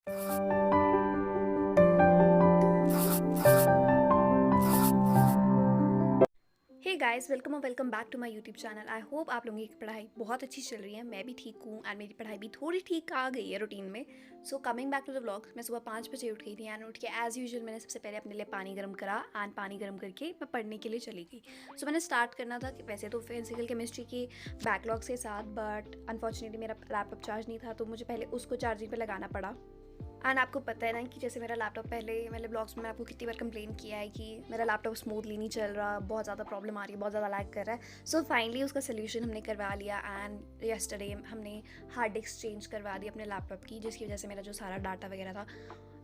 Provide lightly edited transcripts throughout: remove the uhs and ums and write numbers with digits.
हे guys, welcome और welcome back to my YouTube channel. I hope आप लोगों की पढ़ाई बहुत अच्छी चल रही है। मैं भी ठीक हूँ एंड मेरी पढ़ाई भी थोड़ी ठीक आ गई है रूटीन में। So coming back to the vlog, मैं सुबह 5 बजे उठ गई थी एंड उठ के एज़ यूजुअल मैंने सबसे पहले अपने लिए पानी गर्म करा एंड पानी गर्म करके मैं पढ़ने के लिए चली गई। सो मैंने स्टार्ट करना था कि वैसे तो फिजिकल केमिस्ट्री के बैकलॉग के साथ, बट अनफॉर्चुनेटली मेरा लैपटॉप चार्ज नहीं था, तो मुझे पहले उसको चार्जिंग पर लगाना पड़ा। एंड आपको पता है ना कि जैसे मेरा लैपटॉप, पहले मैंने ब्लॉग्स में आपको कितनी बार कंप्लेन किया है कि मेरा लैपटॉप स्मूथली नहीं चल रहा, बहुत ज़्यादा प्रॉब्लम आ रही है, बहुत ज़्यादा लैग कर रहा है। सो फाइनली उसका सोल्यूशन हमने करवा लिया एंड यस्टरडे हमने हार्ड डिस्क चेंज करवा दी अपने लैपटॉप की, जिसकी वजह से मेरा जो सारा डाटा वगैरह था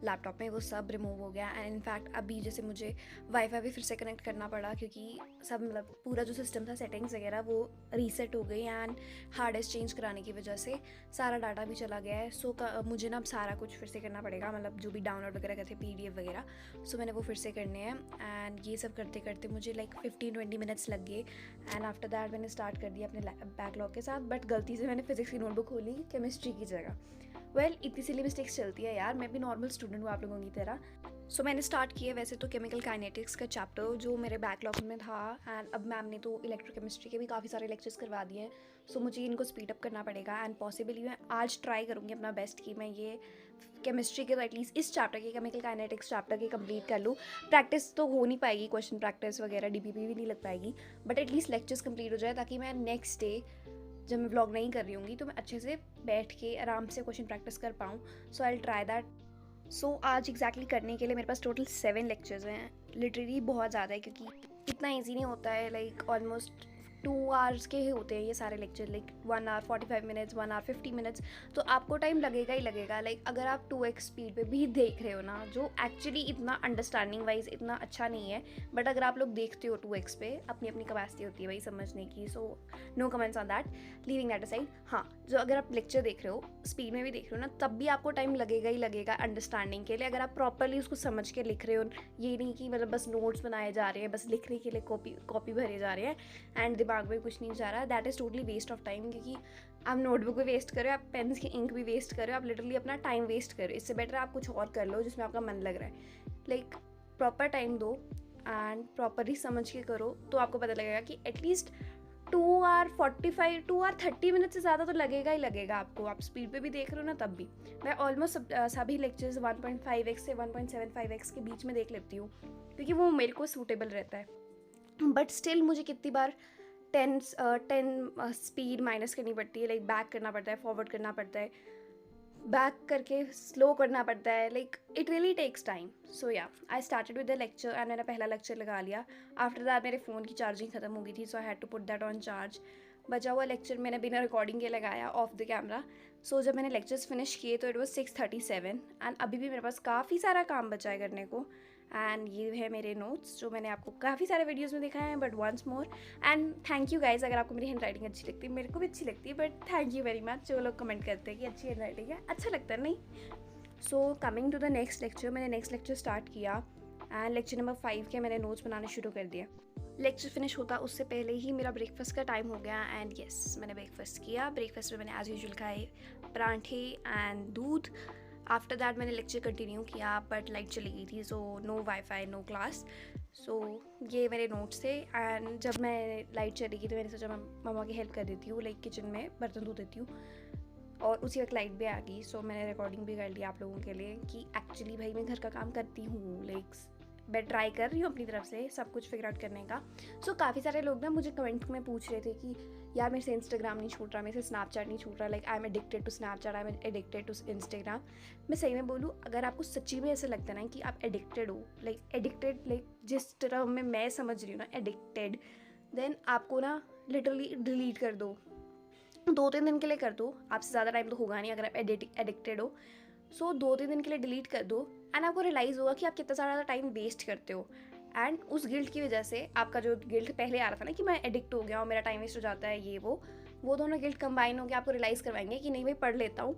लैपटॉप में वो सब रिमूव हो गया। एंड इनफैक्ट अभी जैसे मुझे वाईफाई भी फिर से कनेक्ट करना पड़ा, क्योंकि सब मतलब पूरा जो सिस्टम था, सेटिंग्स वगैरह, वो रीसेट हो गई एंड हार्ड डिस्क चेंज कराने की वजह से सारा डाटा भी चला गया है। सो मुझे ना अब सारा कुछ फिर से करना पड़ेगा, मतलब जो भी डाउनलोड वगैरह करते PDF वगैरह, सो मैंने वो फिर से करने हैं। एंड ये सब करते करते मुझे लाइक 15-20 मिनट्स लग गए एंड आफ्टर दैट मैंने स्टार्ट कर दिया अपने बैकलॉग के साथ। बट गलती से मैंने फिजिक्स की नोटबुक खोली केमिस्ट्री की जगह। इतनी सिली मिस्टेक्स चलती है यार, मैं भी नॉर्मल स्टूडेंट हूँ आप लोगों की तरह। सो मैंने स्टार्ट किया वैसे तो केमिकल काइनेटिक्स का चैप्टर जो मेरे बैकलॉग में था, एंड अब मैम ने तो इलेक्ट्रोकेमिस्ट्री के भी काफ़ी सारे लेक्चर्स करवा दिए हैं। सो मुझे इनको स्पीड अप करना पड़ेगा एंड पॉसिबली मैं आज ट्राई करूँगी अपना बेस्ट कि मैं ये केमिस्ट्री के तो एटलीस्ट इस चैप्टर के, केमिकल काइनेटिक्स चैप्टर के कंप्लीट कर लूँ। प्रैक्टिस तो हो नहीं पाएगी, क्वेश्चन प्रैक्टिस वगैरह DPP भी नहीं लग पाएगी, बट एटलीस्ट लेक्चर्स कंप्लीट हो जाए, ताकि मैं नेक्स्ट डे जब मैं व्लॉग नहीं कर रही होंगी तो मैं अच्छे से बैठ के आराम से क्वेश्चन प्रैक्टिस कर पाऊँ। सो आई विल ट्राई दैट। सो आज एग्जैक्टली करने के लिए मेरे पास टोटल 7 लेक्चर्स हैं। लिटरली बहुत ज़्यादा है, क्योंकि इतना ईजी नहीं होता है। लाइक ऑलमोस्ट 2 आवर्स के ही होते हैं ये सारे lecture, like 1 hour 45 minutes, 1 hour 50 minutes, तो आपको टाइम लगेगा ही लगेगा। लाइक अगर आप 2x स्पीड पे भी देख रहे हो ना, जो एक्चुअली इतना अंडरस्टैंडिंग वाइज इतना अच्छा नहीं है, बट अगर आप लोग देखते हो 2x पे, अपनी अपनी कैपेसिटी होती है भाई समझने की। So no comments on that, leaving that aside. हाँ, जो अगर आप लेक्चर देख रहे हो, स्पीड में भी देख रहे हो ना, तब भी आपको टाइम लगेगा ही लगेगा अंडरस्टैंडिंग के लिए, अगर आप प्रॉपरली उसको समझ के लिख रहे हो। ये नहीं कि मतलब बस नोट्स बनाए जा रहे हैं, बस लिखने के लिए कॉपी भरे जा रहे हैं एंड दिमाग में कुछ नहीं जा रहा। That is totally waste of time, क्योंकि आप नोटबुक भी वेस्ट कर रहे हो, आप पेन्स की इंक भी वेस्ट कर रहे हो, आप लिटरली अपना टाइम वेस्ट कर रहे हो। इससे बेटर आप कुछ और कर लो जिसमें आपका मन लग रहा है। लाइक प्रॉपर टाइम दो एंड प्रॉपरली समझ के करो, तो आपको पता लगेगा कि एटलीस्ट 2 आवर 45, 2 आवर 30 मिनट से ज़्यादा तो लगेगा ही लगेगा आपको। आप स्पीड पे भी देख रहे हो ना तब भी। मैं ऑलमोस्ट सभी लेक्चर्स 1.5x से 1.75x के बीच में देख लेती हूँ, क्योंकि वो मेरे को सूटेबल रहता है। बट स्टिल मुझे कितनी बार 10 स्पीड माइनस करनी पड़ती है, लाइक बैक करना पड़ता है, फॉरवर्ड करना पड़ता है, बैक करके स्लो करना पड़ता है। Like it really takes time. So या I started with the lecture and मैंने पहला लेक्चर लगा लिया। आफ्टर दैट मेरे फ़ोन की चार्जिंग ख़त्म हो गई थी, so I had to put that on charge. बचा हुआ लेक्चर मैंने बिना रिकॉर्डिंग के लगाया ऑफ द कैमरा। सो जब मैंने लेक्चर्स फिनिश किए तो इट वाज 6:37 एंड अभी भी मेरे पास काफ़ी सारा काम बचा है करने को। एंड ये है मेरे नोट्स जो मैंने आपको काफ़ी सारे वीडियोस में दिखाए हैं, but once more and thank you guys. अगर आपको मेरी हैंड राइटिंग अच्छी लगती है, मेरे को भी अच्छी लगती है, but thank you very much जो लोग कमेंट करते हैं कि अच्छी हैंड राइटिंग है, अच्छा लगता है नहीं। So coming to the next lecture, मैंने नेक्स्ट लेक्चर स्टार्ट किया एंड लेक्चर नंबर 5 के मैंने नोट्स बनाने शुरू कर दिया। लेक्चर फिनिश होता उससे पहले ही मेरा ब्रेकफास्ट का टाइम हो गया एंड येस, मैंने ब्रेकफास्ट किया। ब्रेकफास्ट में मैंने एज यूजुअल खाए पराठे एंड दूध। आफ्टर दैट मैंने लेक्चर कंटिन्यू किया, बट लाइट चली गई थी, so no WiFi, no class. So ये मेरे नोट्स थे। एंड जब मैं लाइट चली गई तो मैंने सोचा मैं मम्मा की हेल्प कर देती हूँ, लाइक किचन में बर्तन धो देती हूँ, और उसी वक्त लाइट भी आ गई। सो मैंने रिकॉर्डिंग भी कर ली आप लोगों के लिए कि एक्चुअली भाई मैं घर का काम करती हूँ, लाइक मैं ट्राई कर रही हूँ अपनी तरफ से सब कुछ फिगर आउट करने का। सो काफ़ी सारे लोग ना मुझे कमेंट में पूछ रहे थे कि यार मेरे से इंस्टाग्राम नहीं छूट रहा, मेरे से स्नैपचैट नहीं छूट रहा, like I am addicted to Snapchat, I am addicted to Instagram. मैं सही में बोलूँ, अगर आपको सच्ची में ऐसा लगता है ना कि आप एडिक्टेड हो, लाइक एडिक्टेड, लाइक जिस तरह में मैं समझ रही हूँ ना एडिक्टेड, देन आपको ना लिटरली डिलीट कर दो, 2-3 दिन के लिए कर दो। आपसे ज़्यादा टाइम तो होगा नहीं अगर आप एडिक्टेड हो। सो 2-3 दिन के लिए डिलीट कर दो एंड आपको रियलाइज़ होगा कि आप कितना ज़्यादा टाइम वेस्ट करते हो। एंड उस गिल्ट की वजह से आपका जो गिल्ट पहले आ रहा था ना कि मैं एडिक्ट हो गया हूँ, मेरा टाइम वेस्ट हो जाता है, ये वो दोनों गिल्ट कंबाइन होकर आपको रियलाइज़ करवाएंगे कि नहीं भाई पढ़ लेता हूँ,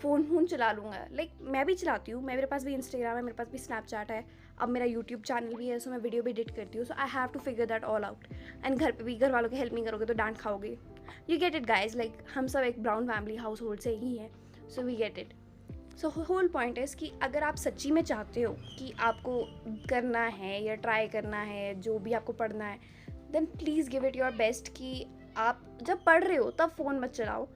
फ़ोन चला लूँगा। लाइक मैं भी चलाती हूँ, मेरे पास भी इंस्टाग्राम है, मेरे पास भी स्नैपचैट है, अब मेरा यूट्यूब चैनल भी है, सो मैं वीडियो भी एडिट करती हूँ। So I have to figure that all out. And घर पे भी घर वालों की हेल्प नहीं करोगे तो डांट खाओगे। You get it guys, like हम सब एक ब्राउन फैमिली हाउस होल्ड से ही हैं, so we get it. So whole point is कि अगर आप सच्ची में चाहते हो कि आपको करना है या ट्राई करना है जो भी आपको पढ़ना है, then please give it your best कि आप जब पढ़ रहे हो तब फ़ोन मत चलाओ,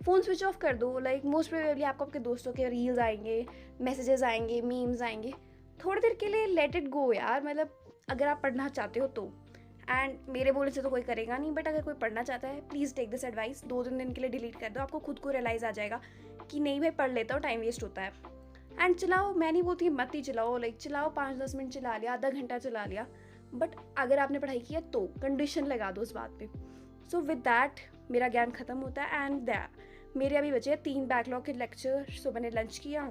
फ़ोन स्विच ऑफ कर दो। लाइक मोस्ट प्रोबेबली आपको आपके दोस्तों के रील्स आएंगे, मैसेजेस आएंगे, मीम्स आएंगे, थोड़ी देर के लिए लेट इट गो यार। मतलब अगर आप पढ़ना चाहते हो तो, एंड मेरे बोलने से तो कोई करेगा नहीं, बट अगर कोई पढ़ना चाहता है प्लीज़ टेक दिस एडवाइस, 2-3 दिन के लिए डिलीट कर दो, आपको खुद को रियलाइज़ आ जाएगा कि नहीं भाई पढ़ लेता हूँ, टाइम वेस्ट होता है। एंड चलाओ, मैं नहीं बोलती मत ही चलाओ, लाइक चलाओ 5-10 मिनट चला लिया, आधा घंटा चला लिया, बट अगर आपने पढ़ाई किया तो कंडीशन लगा दो उस बात पे। सो विद दैट मेरा ज्ञान ख़त्म होता है। एंड मेरे अभी बचे 3 बैकलॉग के लेक्चर। सो मैंने लंच किया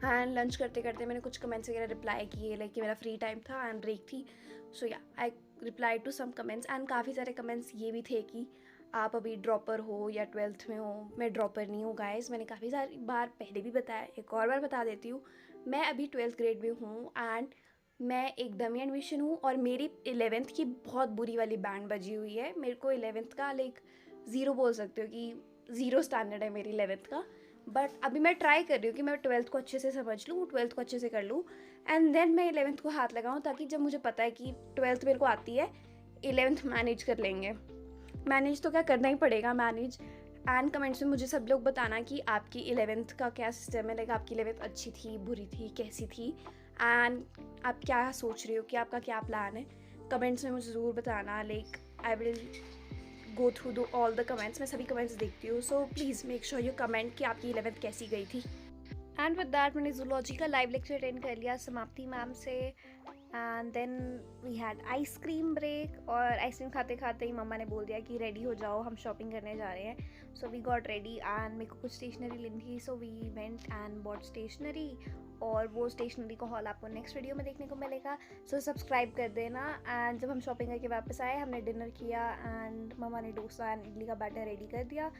एंड लंच करते करते मैंने कुछ कमेंट्स वगैरह रिप्लाई किए, लाइक कि मेरा फ्री टाइम था एंड ब्रेक थी। सो या I reply to some comments, and काफ़ी सारे कमेंट्स ये भी थे कि आप अभी ड्रॉपर हो या 12th में हो। मैं ड्रॉपर नहीं हूँ गाइस, मैंने काफ़ी सारी बार पहले भी बताया, एक और बार बता देती हूँ, मैं अभी 12th ग्रेड में हूँ एंड मैं एक डमी एडमिशन हूँ, और मेरी 11th की बहुत बुरी वाली बैंड बजी हुई है। मेरे को 11th का लाइक 0 बोल सकते हो कि 0 स्टैंडर्ड है मेरी 11th का। बट अभी मैं ट्राई कर रही हूँ कि मैं 12th को अच्छे से समझ लूँ, 12th को अच्छे से कर लूँ, एंड देन मैं 11th को हाथ लगाऊँ, ताकि जब मुझे पता है कि 12th मेरे को आती है, 11th मैनेज कर लेंगे। मैनेज तो क्या करना ही पड़ेगा, मैनेज। एंड कमेंट्स में मुझे सब लोग बताना कि आपकी 11th का क्या सिस्टम है, लाइक आपकी 11th अच्छी थी, बुरी थी, कैसी थी, एंड आप क्या सोच रहे हो कि आपका क्या प्लान है। कमेंट्स में मुझे ज़रूर बताना, like I will go through to all the comments, मैं सभी कमेंट्स देखती हूँ। So please make sure you comment कि आपकी 11th कैसी गई थी। एंड विद दैट मैंने जूलॉजी का लाइव लेक्चर अटेंड कर लिया समाप्ति मैम से, and then we had ice cream break, और आइसक्रीम खाते खाते ही मम्मा ने बोल दिया कि रेडी हो जाओ, हम शॉपिंग करने जा रहे हैं। So we got ready and मेरे को कुछ स्टेशनरी लेनी थी, so we went and bought stationery, और वो स्टेशनरी का हॉल आपको नेक्स्ट वीडियो में देखने को मिलेगा। सो सब्सक्राइब कर देना। एंड जब हम शॉपिंग करके वापस आए, हमने डिनर किया एंड मम्मा ने डोसा एंड इडली का बैटर रेडी कर दिया,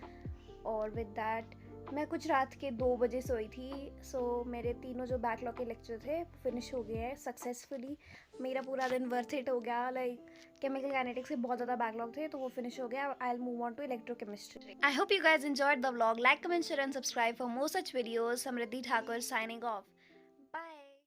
और विद दैट मैं कुछ रात के 2 बजे सोई थी। सो मेरे तीनों जो बैकलॉग के लेक्चर थे फिनिश हो गए हैं सक्सेसफुली। मेरा पूरा दिन वर्थ इट हो गया। लाइक केमिकल काइनेटिक्स के बहुत ज़्यादा बैकलॉग थे, तो वो फिनिश हो गया। I will move on to electrochemistry. I hope you guys enjoyed the vlog. Like, comment, share and subscribe for more such videos. Samriddhi Thakur signing of.